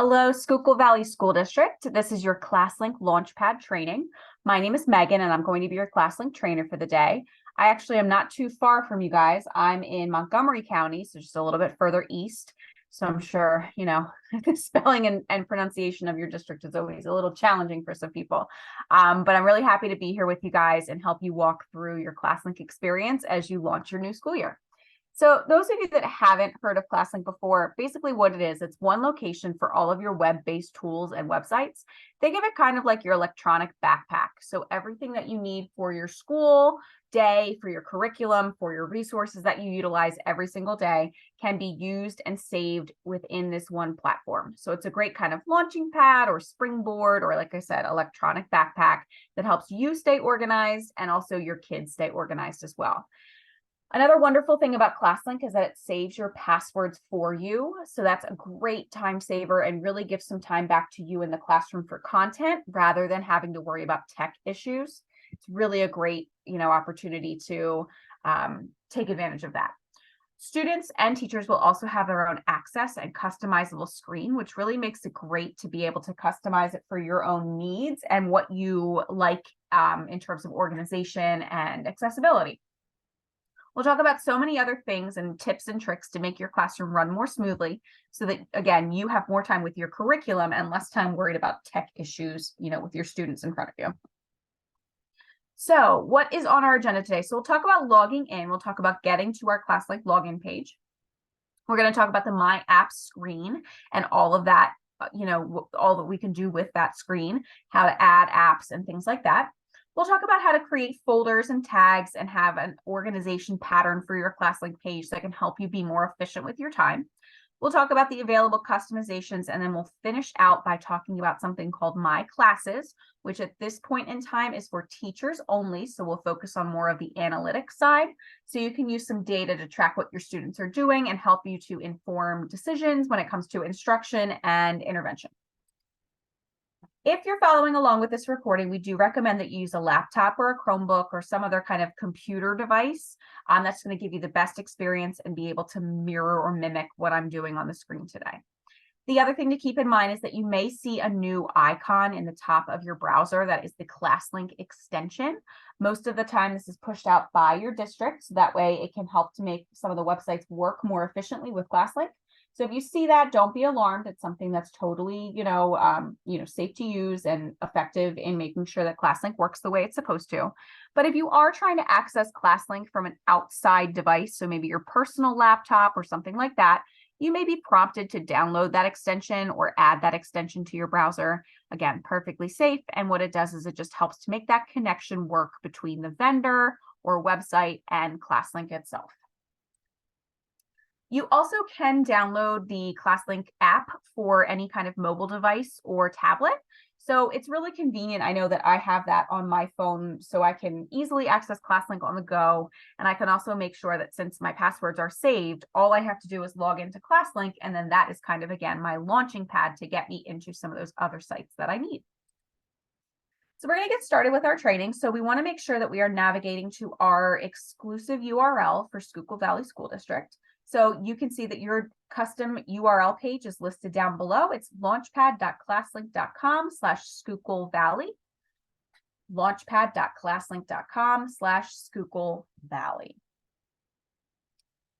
Hello, Schuylkill Valley School District. This is your ClassLink Launchpad training. My name is Megan, and I'm going to be your ClassLink trainer for the day. I actually am not too far from you guys. I'm in Montgomery County, so just a little bit further east. So I'm sure, the spelling and pronunciation of your district is always a little challenging for some people. But I'm really happy to be here with you guys and help you walk through your ClassLink experience as you launch your new school year. So those of you that haven't heard of ClassLink before, basically what it is, it's one location for all of your web-based tools and websites. Think of it kind of like your electronic backpack. So everything that you need for your school day, for your curriculum, for your resources that you utilize every single day can be used and saved within this one platform. So it's a great kind of launching pad or springboard, or like I said, electronic backpack that helps you stay organized and also your kids stay organized as well. Another wonderful thing about ClassLink is that it saves your passwords for you. So that's a great time saver and really gives some time back to you in the classroom for content rather than having to worry about tech issues. It's really a great, opportunity to take advantage of that. Students and teachers will also have their own access and customizable screen, which really makes it great to be able to customize it for your own needs and what you like in terms of organization and accessibility. We'll talk about so many other things and tips and tricks to make your classroom run more smoothly so that, again, you have more time with your curriculum and less time worried about tech issues, with your students in front of you. So what is on our agenda today? So we'll talk about logging in. We'll talk about getting to our ClassLink login page. We're going to talk about the My App screen and all of that, all that we can do with that screen, how to add apps and things like that. We'll talk about how to create folders and tags and have an organization pattern for your ClassLink page that can help you be more efficient with your time. We'll talk about the available customizations, and then we'll finish out by talking about something called My Classes, which at this point in time is for teachers only. So we'll focus on more of the analytics side. So you can use some data to track what your students are doing and help you to inform decisions when it comes to instruction and intervention. If you're following along with this recording, we do recommend that you use a laptop or a Chromebook or some other kind of computer device that's going to give you the best experience and be able to mirror or mimic what I'm doing on the screen today. The other thing to keep in mind is that you may see a new icon in the top of your browser that is the ClassLink extension. Most of the time, this is pushed out by your district, so that way it can help to make some of the websites work more efficiently with ClassLink. So if you see that, don't be alarmed. It's something that's totally, safe to use and effective in making sure that ClassLink works the way it's supposed to. But if you are trying to access ClassLink from an outside device, so maybe your personal laptop or something like that, you may be prompted to download that extension or add that extension to your browser. Again, perfectly safe. And what it does is it just helps to make that connection work between the vendor or website and ClassLink itself. You also can download the ClassLink app for any kind of mobile device or tablet. So it's really convenient. I know that I have that on my phone, so I can easily access ClassLink on the go. And I can also make sure that since my passwords are saved, all I have to do is log into ClassLink. And then that is kind of, again, my launching pad to get me into some of those other sites that I need. So we're going to get started with our training. So we want to make sure that we are navigating to our exclusive URL for Schuylkill Valley School District. So you can see that your custom URL page is listed down below. It's launchpad.classlink.com/Schuylkill Valley. Launchpad.classlink.com/Schuylkill Valley.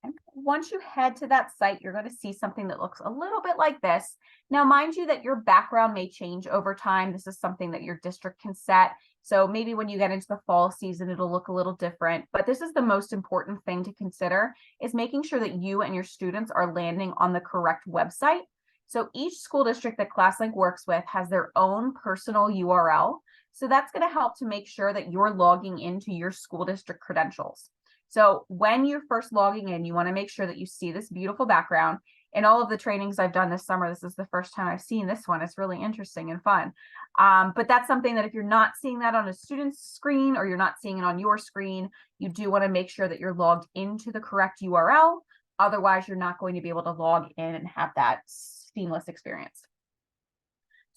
And once you head to that site, you're going to see something that looks a little bit like this. Now, mind you that your background may change over time. This is something that your district can set. So maybe when you get into the fall season, it'll look a little different. But this is the most important thing to consider, is making sure that you and your students are landing on the correct website. So each school district that ClassLink works with has their own personal URL. So that's going to help to make sure that you're logging into your school district credentials. So when you're first logging in, you want to make sure that you see this beautiful background. In all of the trainings I've done this summer, this is the first time I've seen this one. It's really interesting and fun. But that's something that if you're not seeing that on a student's screen or you're not seeing it on your screen, you do want to make sure that you're logged into the correct URL. Otherwise, you're not going to be able to log in and have that seamless experience.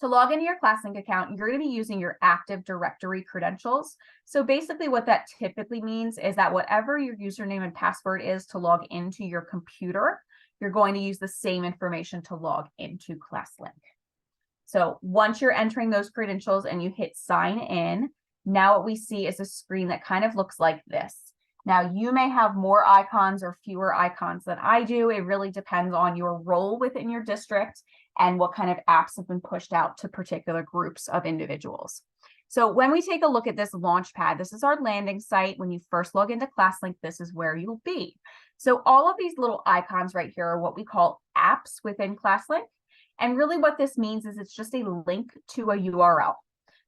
To log into your ClassLink account, you're going to be using your Active Directory credentials. So basically what that typically means is that whatever your username and password is to log into your computer, you're going to use the same information to log into ClassLink. So once you're entering those credentials and you hit sign in, now what we see is a screen that kind of looks like this. Now you may have more icons or fewer icons than I do. It really depends on your role within your district and what kind of apps have been pushed out to particular groups of individuals. So when we take a look at this Launchpad, this is our landing site. When you first log into ClassLink, this is where you'll be. So all of these little icons right here are what we call apps within ClassLink. And really what this means is it's just a link to a URL.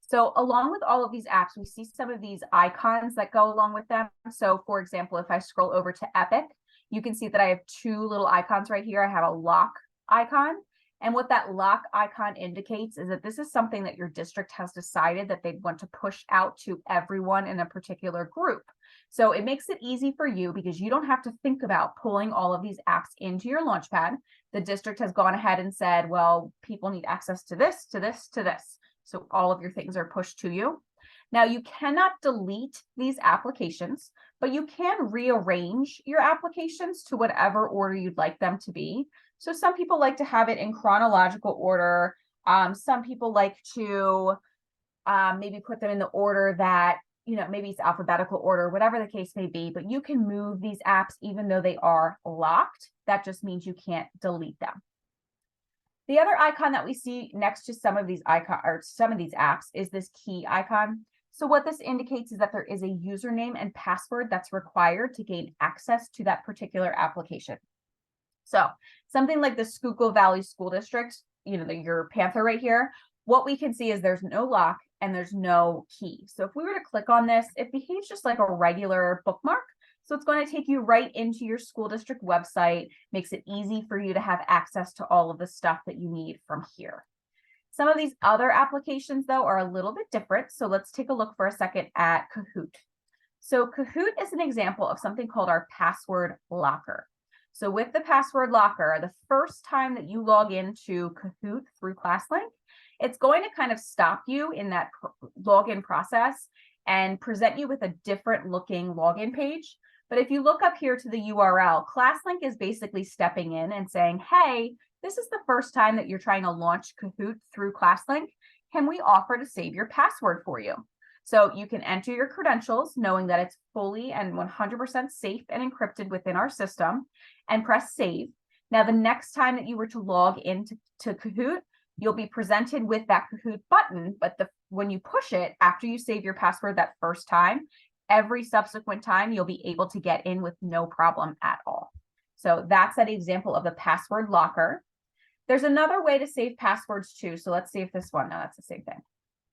So along with all of these apps, we see some of these icons that go along with them. So for example, if I scroll over to Epic, you can see that I have two little icons right here. I have a lock icon. And what that lock icon indicates is that this is something that your district has decided that they'd want to push out to everyone in a particular group. So it makes it easy for you because you don't have to think about pulling all of these apps into your Launchpad. The district has gone ahead and said, well, people need access to this, to this, to this. So all of your things are pushed to you. Now you cannot delete these applications, but you can rearrange your applications to whatever order you'd like them to be. So some people like to have it in chronological order. Some people like to maybe put them in the order that, maybe it's alphabetical order, whatever the case may be, but you can move these apps even though they are locked. That just means you can't delete them. The other icon that we see next to some of these apps is this key icon. So what this indicates is that there is a username and password that's required to gain access to that particular application. So something like the Schuylkill Valley School District, your Panther right here, what we can see is there's no lock and there's no key. So if we were to click on this, it behaves just like a regular bookmark. So it's going to take you right into your school district website, makes it easy for you to have access to all of the stuff that you need from here. Some of these other applications, though, are a little bit different. So let's take a look for a second at Kahoot. So Kahoot is an example of something called our password locker. So with the password locker, the first time that you log into Kahoot through ClassLink, it's going to kind of stop you in that login process and present you with a different looking login page. But if you look up here to the URL, ClassLink is basically stepping in and saying, hey, this is the first time that you're trying to launch Kahoot through ClassLink. Can we offer to save your password for you? So you can enter your credentials knowing that it's fully and 100% safe and encrypted within our system and press save. Now, the next time that you were to log into Kahoot, you'll be presented with that Kahoot button, but when you push it after you save your password that first time, every subsequent time you'll be able to get in with no problem at all. So that's an example of the password locker. There's another way to save passwords too. So let's see if this one, no, that's the same thing.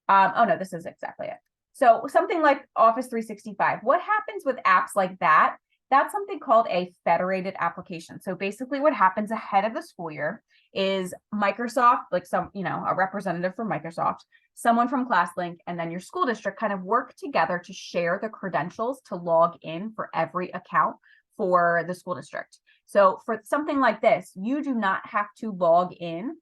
Oh no, this is exactly it. So something like Office 365, what happens with apps like that? That's something called a federated application. So basically what happens ahead of the school year is Microsoft, like a representative from Microsoft, someone from ClassLink, and then your school district kind of work together to share the credentials to log in for every account for the school district. So for something like this, you do not have to log in.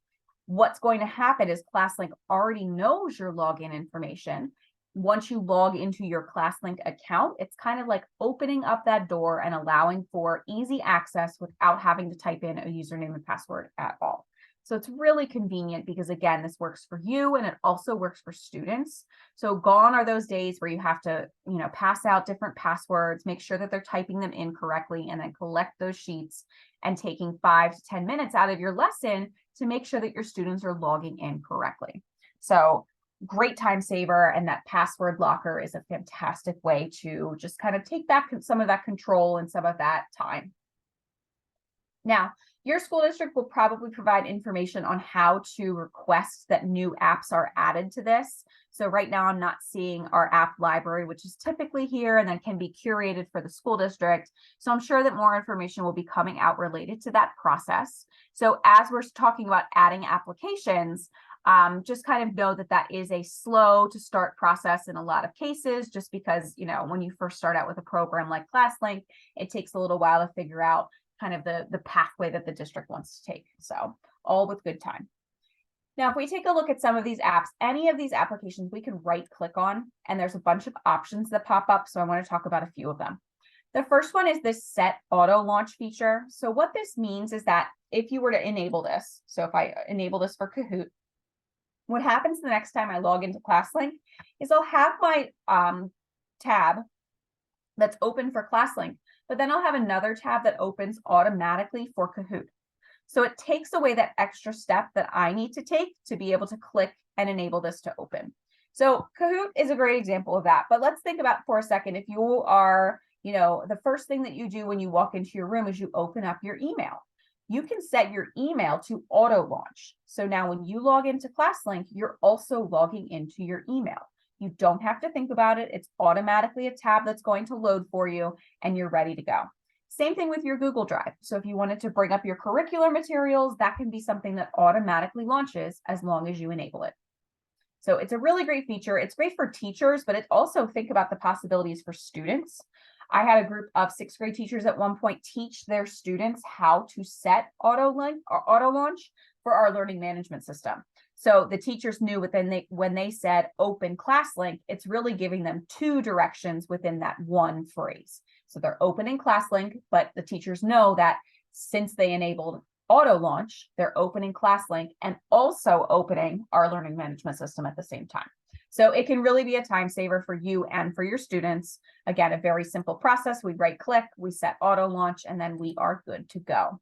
What's going to happen is ClassLink already knows your login information. Once you log into your ClassLink account, it's kind of like opening up that door and allowing for easy access without having to type in a username and password at all. So it's really convenient because, again, this works for you and it also works for students. So gone are those days where you have to, pass out different passwords, make sure that they're typing them in correctly, and then collect those sheets and taking 5 to 10 minutes out of your lesson to make sure that your students are logging in correctly. So great time saver, and that password locker is a fantastic way to just kind of take back some of that control and some of that time. Now, your school district will probably provide information on how to request that new apps are added to this. So right now I'm not seeing our app library, which is typically here and then can be curated for the school district. So I'm sure that more information will be coming out related to that process. So as we're talking about adding applications, just kind of know that that is a slow to start process in a lot of cases, just because, when you first start out with a program like ClassLink, it takes a little while to figure out kind of the pathway that the district wants to take. So all with good time. Now, if we take a look at some of these apps, any of these applications we can right click on, and there's a bunch of options that pop up. So I want to talk about a few of them. The first one is this set auto launch feature. So what this means is that if you were to enable this, so if I enable this for Kahoot, What happens the next time I log into ClassLink is I'll have my tab that's open for ClassLink, but then I'll have another tab that opens automatically for Kahoot. So it takes away that extra step that I need to take to be able to click and enable this to open. So Kahoot is a great example of that. But let's think about for a second, if you are, the first thing that you do when you walk into your room is you open up your email. You can set your email to auto launch. So now when you log into ClassLink, you're also logging into your email. You don't have to think about it. It's automatically a tab that's going to load for you and you're ready to go. Same thing with your Google Drive. So if you wanted to bring up your curricular materials, that can be something that automatically launches as long as you enable it. So it's a really great feature. It's great for teachers, but it also think about the possibilities for students. I had a group of 6th grade teachers at one point teach their students how to set auto launch for our learning management system. So the teachers knew when they said open ClassLink, it's really giving them 2 directions within that one phrase. So they're opening ClassLink, but the teachers know that since they enabled auto launch, they're opening ClassLink and also opening our learning management system at the same time. So it can really be a time saver for you and for your students. Again, a very simple process. We right click, we set auto launch, and then we are good to go.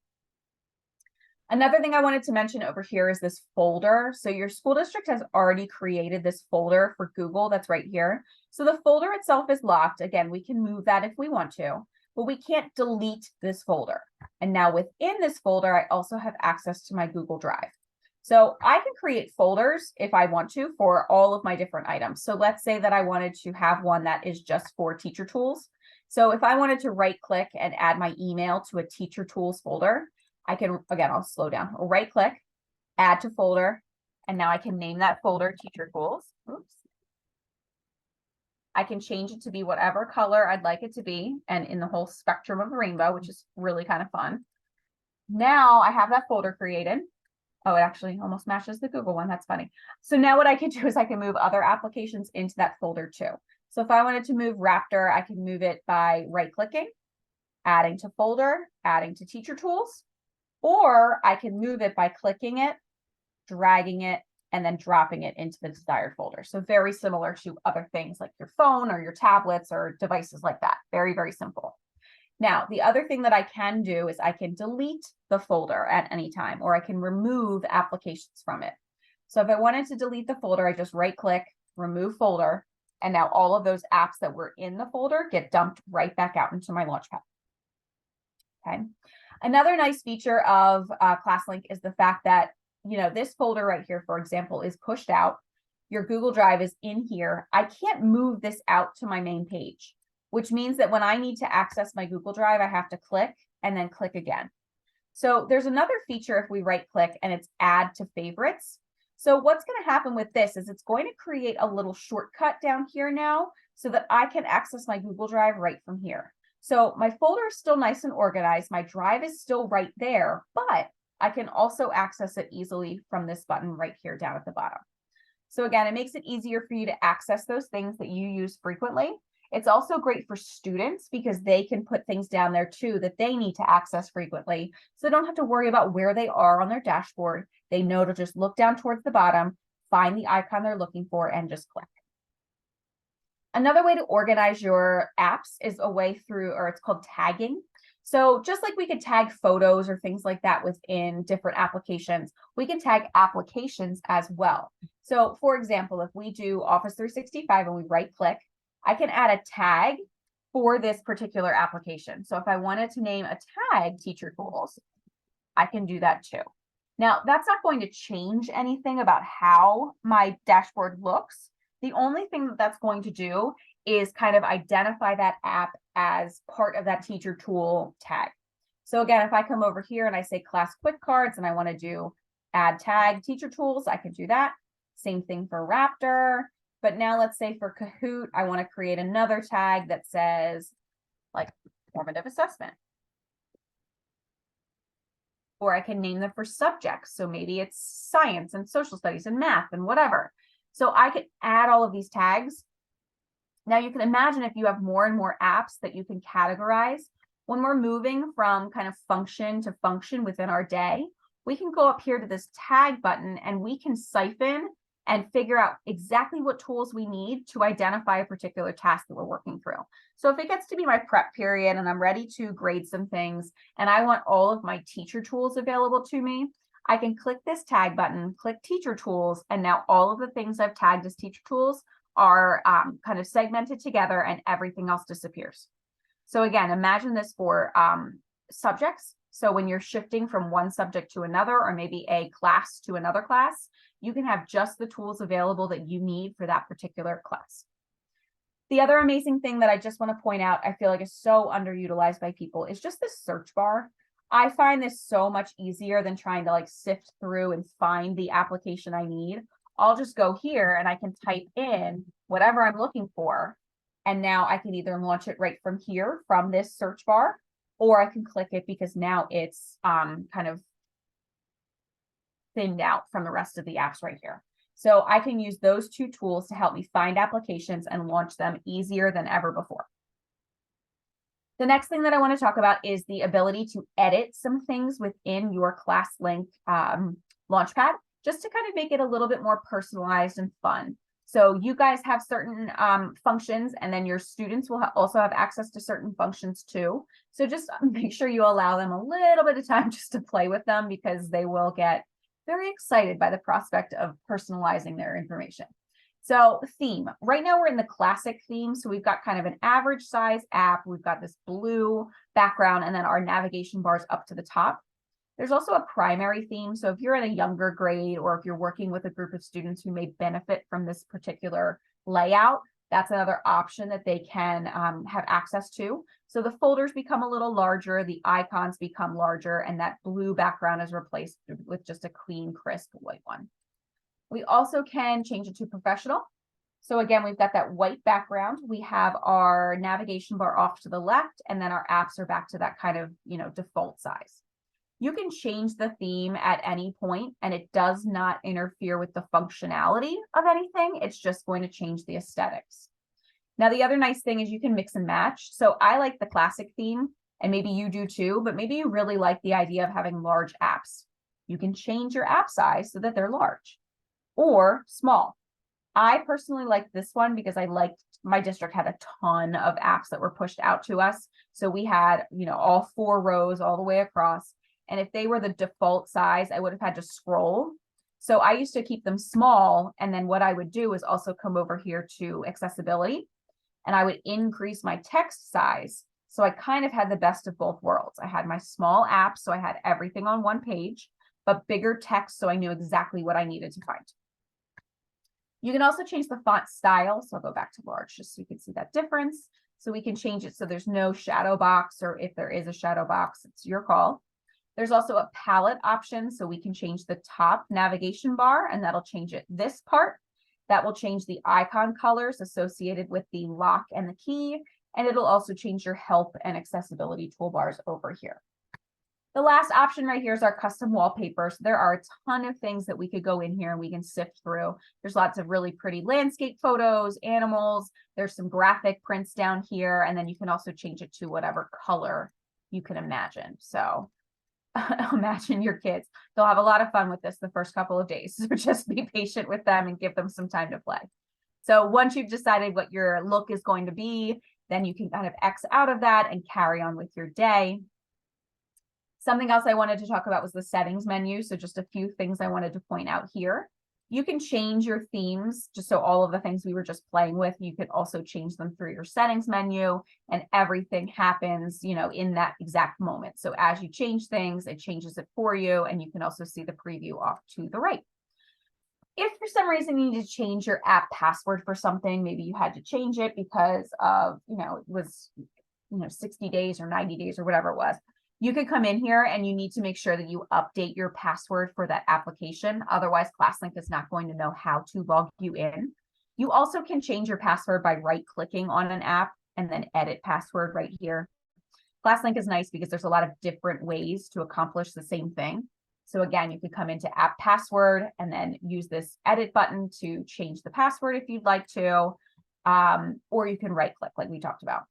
Another thing I wanted to mention over here is this folder. So your school district has already created this folder for Google that's right here. So the folder itself is locked. Again, we can move that if we want to, but we can't delete this folder. And now within this folder, I also have access to my Google Drive. So I can create folders if I want to for all of my different items. So let's say that I wanted to have one that is just for teacher tools. So if I wanted to right click and add my email to a teacher tools folder, I can, again, I'll slow down. I'll right click, add to folder, and now I can name that folder teacher tools. Oops. I can change it to be whatever color I'd like it to be and in the whole spectrum of the rainbow, which is really kind of fun. Now I have that folder created. Oh, it actually almost matches the Google one. That's funny. So now what I can do is I can move other applications into that folder too. So if I wanted to move Raptor, I can move it by right clicking, adding to folder, adding to teacher tools, or I can move it by clicking it, dragging it, and then dropping it into the desired folder. So very similar to other things like your phone or your tablets or devices like that. Very, very simple. Now, the other thing that I can do is I can delete the folder at any time, or I can remove applications from it. So if I wanted to delete the folder, I just right click, remove folder, and now all of those apps that were in the folder get dumped right back out into my Launchpad. Okay. Another nice feature of ClassLink is the fact that, this folder right here, for example, is pushed out. Your Google Drive is in here. I can't move this out to my main page, which means that when I need to access my Google Drive, I have to click and then click again. So there's another feature if we right click and it's add to favorites. So what's going to happen with this is it's going to create a little shortcut down here now so that I can access my Google Drive right from here. So my folder is still nice and organized. My drive is still right there, but I can also access it easily from this button right here down at the bottom. So again, it makes it easier for you to access those things that you use frequently. It's also great for students because they can put things down there too that they need to access frequently. So they don't have to worry about where they are on their dashboard. They know to just look down towards the bottom, find the icon they're looking for, and just click. Another way to organize your apps is a way through, or it's called tagging. So just like we could tag photos or things like that within different applications, we can tag applications as well. So for example, if we do Office 365 and we right click, I can add a tag for this particular application. So if I wanted to name a tag teacher tools, I can do that too. Now, that's not going to change anything about how my dashboard looks. The only thing that that's going to do is kind of identify that app as part of that teacher tool tag. So again, if I come over here and I say class quick cards and I want to do add tag teacher tools, I can do that. Same thing for Raptor. But now let's say for Kahoot, I want to create another tag that says like formative assessment. Or I can name them for subjects. So maybe it's science and social studies and math and whatever. So I can add all of these tags. Now you can imagine if you have more and more apps that you can categorize, when we're moving from kind of function to function within our day, we can go up here to this tag button and we can siphon and figure out exactly what tools we need to identify a particular task that we're working through. So if it gets to be my prep period and I'm ready to grade some things and I want all of my teacher tools available to me, I can click this tag button, click teacher tools, and now all of the things I've tagged as teacher tools are kind of segmented together and everything else disappears. So again, imagine this for subjects. So when you're shifting from one subject to another, or maybe a class to another class, you can have just the tools available that you need for that particular class. The other amazing thing that I just want to point out, I feel like is so underutilized by people, is just the search bar. I find this so much easier than trying to like sift through and find the application I need. I'll just go here and I can type in whatever I'm looking for. And now I can either launch it right from here from this search bar, or I can click it because now it's kind of thinned out from the rest of the apps right here. So I can use those two tools to help me find applications and launch them easier than ever before. The next thing that I want to talk about is the ability to edit some things within your ClassLink Launchpad, just to kind of make it a little bit more personalized and fun. So you guys have certain functions, and then your students will also have access to certain functions too. So just make sure you allow them a little bit of time just to play with them, because they will get very excited by the prospect of personalizing their information. So theme, right now we're in the classic theme. So we've got kind of an average size app. We've got this blue background and then our navigation bars up to the top. There's also a primary theme. So if you're in a younger grade, or if you're working with a group of students who may benefit from this particular layout, that's another option that they can have access to. So the folders become a little larger, the icons become larger, and that blue background is replaced with just a clean, crisp white one. We also can change it to professional. So again, we've got that white background. We have our navigation bar off to the left, and then our apps are back to that kind of, default size. You can change the theme at any point, and it does not interfere with the functionality of anything. It's just going to change the aesthetics. Now, the other nice thing is you can mix and match. So I like the classic theme, and maybe you do too, but maybe you really like the idea of having large apps. You can change your app size so that they're large or small. I personally like this one because my district had a ton of apps that were pushed out to us. So we had, all 4 rows all the way across. And if they were the default size, I would have had to scroll. So I used to keep them small. And then what I would do is also come over here to accessibility, and I would increase my text size. So I kind of had the best of both worlds. I had my small app, so I had everything on one page, but bigger text, so I knew exactly what I needed to find. You can also change the font style. So I'll go back to large just so you can see that difference. So we can change it so there's no shadow box, or if there is a shadow box, it's your call. There's also a palette option, so we can change the top navigation bar, and that'll change it this part. That will change the icon colors associated with the lock and the key, and it'll also change your help and accessibility toolbars over here. The last option right here is our custom wallpapers. There are a ton of things that we could go in here and we can sift through. There's lots of really pretty landscape photos, animals. There's some graphic prints down here, and then you can also change it to whatever color you can imagine. So imagine your kids. They'll have a lot of fun with this the first couple of days. So just be patient with them and give them some time to play. So once you've decided what your look is going to be, then you can kind of X out of that and carry on with your day. Something else I wanted to talk about was the settings menu. So just a few things I wanted to point out here. You can change your themes, just so all of the things we were just playing with, you could also change them through your settings menu, and everything happens, in that exact moment. So as you change things, it changes it for you, and you can also see the preview off to the right. If for some reason you need to change your app password for something, maybe you had to change it because of, it was, 60 days or 90 days or whatever it was, you could come in here and you need to make sure that you update your password for that application. Otherwise, ClassLink is not going to know how to log you in. You also can change your password by right-clicking on an app and then edit password right here. ClassLink is nice because there's a lot of different ways to accomplish the same thing. So again, you could come into app password and then use this edit button to change the password if you'd like to, or you can right-click like we talked about.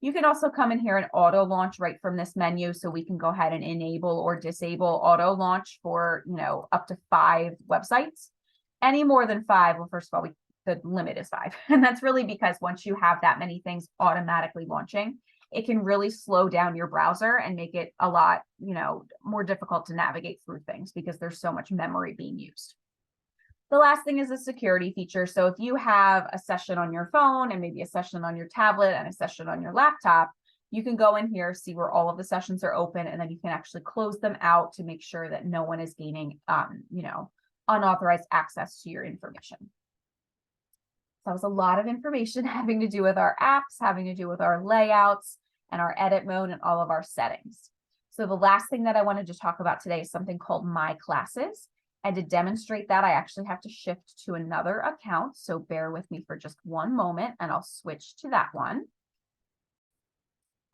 You can also come in here and auto launch right from this menu. So we can go ahead and enable or disable auto launch for, up to 5 websites. Any more than 5, well, first of all, the limit is 5. And that's really because once you have that many things automatically launching, it can really slow down your browser and make it a lot, more difficult to navigate through things because there's so much memory being used. The last thing is a security feature. So if you have a session on your phone and maybe a session on your tablet and a session on your laptop, you can go in here, see where all of the sessions are open, and then you can actually close them out to make sure that no one is gaining, unauthorized access to your information. That was a lot of information having to do with our apps, having to do with our layouts and our edit mode and all of our settings. So the last thing that I wanted to talk about today is something called My Classes. And to demonstrate that, I actually have to shift to another account. So bear with me for just one moment and I'll switch to that one.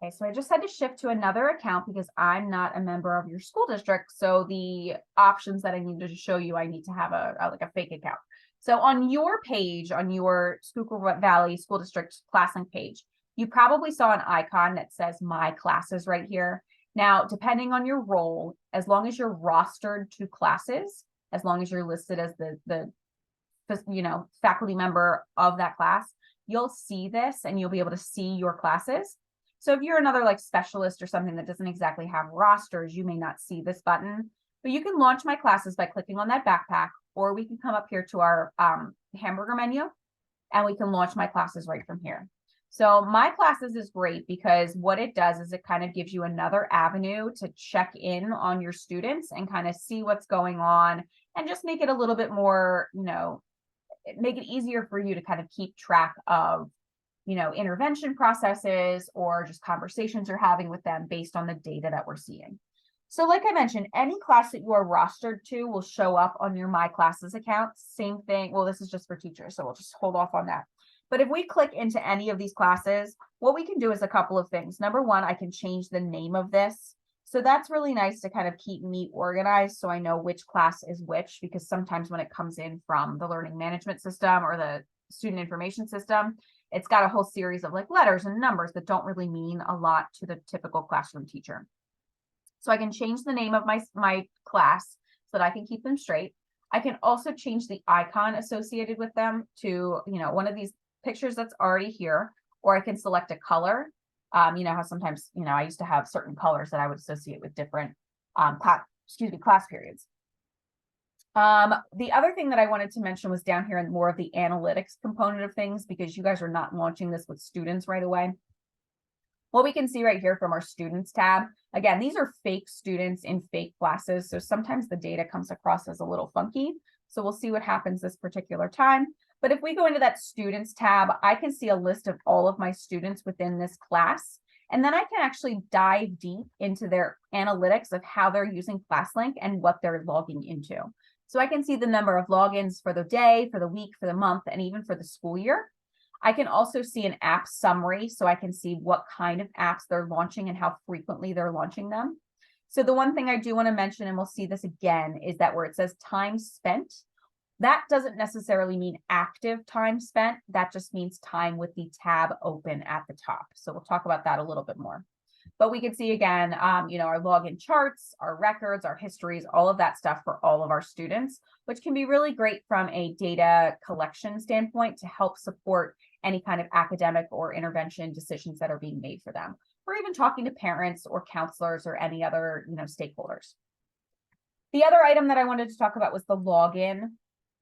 Okay, so I just had to shift to another account because I'm not a member of your school district. So the options that I needed to show you, I need to have like a fake account. So on your page, on your Schuylkill Valley School District ClassLink page, you probably saw an icon that says My Classes right here. Now, depending on your role, as long as you're rostered to classes, as long as you're listed as the faculty member of that class, you'll see this and you'll be able to see your classes. So if you're another like specialist or something that doesn't exactly have rosters, you may not see this button, but you can launch My Classes by clicking on that backpack, or we can come up here to our hamburger menu and we can launch My Classes right from here. So My Classes is great because what it does is it kind of gives you another avenue to check in on your students and kind of see what's going on and just make it a little bit more, make it easier for you to kind of keep track of, intervention processes or just conversations you're having with them based on the data that we're seeing. So like I mentioned, any class that you are rostered to will show up on your My Classes account. Same thing. Well, this is just for teachers, so we'll just hold off on that. But if we click into any of these classes, what we can do is a couple of things. Number one, I can change the name of this. So that's really nice to kind of keep me organized so I know which class is which, because sometimes when it comes in from the learning management system or the student information system, it's got a whole series of like letters and numbers that don't really mean a lot to the typical classroom teacher. So I can change the name of my class so that I can keep them straight. I can also change the icon associated with them to, one of these pictures that's already here, or I can select a color. You know how sometimes, I used to have certain colors that I would associate with different class periods. The other thing that I wanted to mention was down here in more of the analytics component of things, because you guys are not launching this with students right away. What we can see right here from our students tab, again, these are fake students in fake classes. So sometimes the data comes across as a little funky. So we'll see what happens this particular time. But if we go into that students tab, I can see a list of all of my students within this class. And then I can actually dive deep into their analytics of how they're using ClassLink and what they're logging into. So I can see the number of logins for the day, for the week, for the month, and even for the school year. I can also see an app summary, so I can see what kind of apps they're launching and how frequently they're launching them. So the one thing I do want to mention, and we'll see this again, is that where it says time spent, that doesn't necessarily mean active time spent. That just means time with the tab open at the top. So we'll talk about that a little bit more. But we can see again, our login charts, our records, our histories, all of that stuff for all of our students, which can be really great from a data collection standpoint to help support any kind of academic or intervention decisions that are being made for them, or even talking to parents or counselors or any other, stakeholders. The other item that I wanted to talk about was the login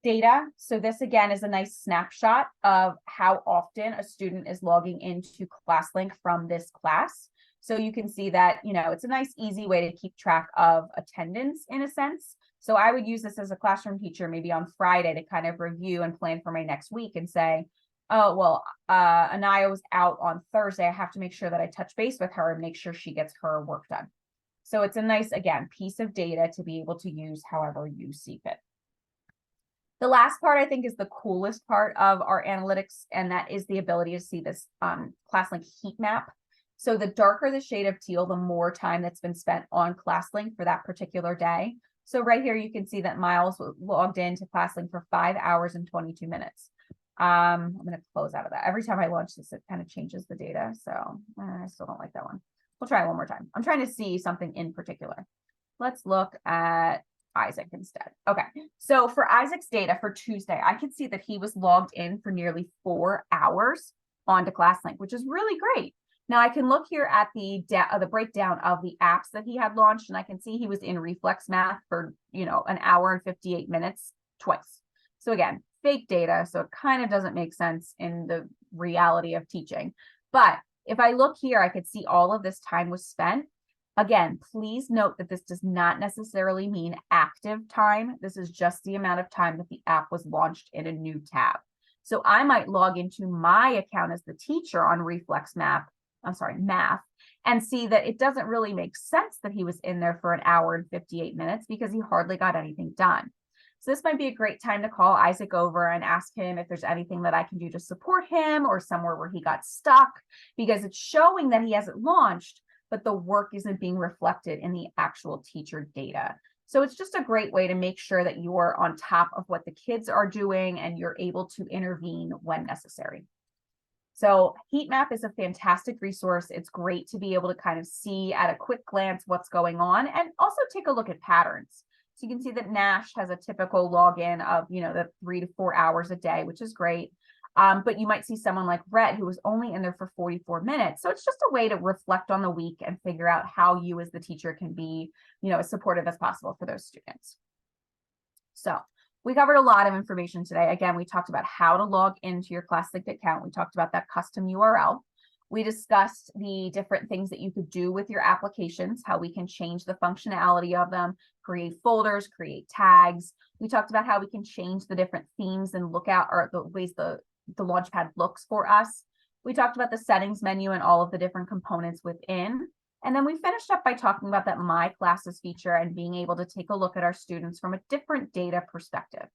data. So this again is a nice snapshot of how often a student is logging into ClassLink from this class. So you can see that, it's a nice, easy way to keep track of attendance in a sense. So I would use this as a classroom teacher, maybe on Friday, to kind of review and plan for my next week and say, oh, well, Anaya was out on Thursday. I have to make sure that I touch base with her and make sure she gets her work done. So it's a nice, again, piece of data to be able to use however you see fit. The last part, I think, is the coolest part of our analytics, and that is the ability to see this ClassLink heat map. So the darker the shade of teal, the more time that's been spent on ClassLink for that particular day. So right here, you can see that Miles logged into ClassLink for 5 hours and 22 minutes. I'm going to close out of that. Every time I launch this, it kind of changes the data. So I still don't like that one. We'll try one more time. I'm trying to see something in particular. Let's look at Isaac instead. Okay, so for Isaac's data for Tuesday, I can see that he was logged in for nearly 4 hours onto ClassLink, which is really great. Now I can look here at the breakdown of the apps that he had launched, and I can see he was in Reflex Math for, an hour and 58 minutes twice. So again, fake data, so it kind of doesn't make sense in the reality of teaching. But if I look here, I could see all of this time was spent. Again, please note that this does not necessarily mean active time. This is just the amount of time that the app was launched in a new tab. So I might log into my account as the teacher on Math, and see that it doesn't really make sense that he was in there for an hour and 58 minutes because he hardly got anything done. So this might be a great time to call Isaac over and ask him if there's anything that I can do to support him or somewhere where he got stuck, because it's showing that he hasn't launched, but the work isn't being reflected in the actual teacher data. So it's just a great way to make sure that you are on top of what the kids are doing and you're able to intervene when necessary. So Heat Map is a fantastic resource. It's great to be able to kind of see at a quick glance what's going on and also take a look at patterns. So you can see that Nash has a typical login of, the 3 to 4 hours a day, which is great. But you might see someone like Rhett who was only in there for 44 minutes. So it's just a way to reflect on the week and figure out how you as the teacher can be, as supportive as possible for those students. So we covered a lot of information today. Again, we talked about how to log into your ClassLink account. We talked about that custom URL. We discussed the different things that you could do with your applications, how we can change the functionality of them, create folders, create tags. We talked about how we can change the different themes and look out, or the ways the Launchpad looks for us. We talked about the settings menu and all of the different components within. And then we finished up by talking about that My Classes feature and being able to take a look at our students from a different data perspective.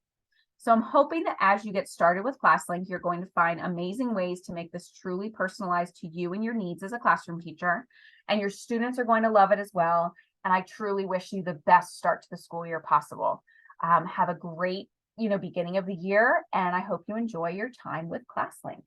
So I'm hoping that as you get started with ClassLink, you're going to find amazing ways to make this truly personalized to you and your needs as a classroom teacher. And your students are going to love it as well. And I truly wish you the best start to the school year possible. Have a great, beginning of the year. And I hope you enjoy your time with ClassLink.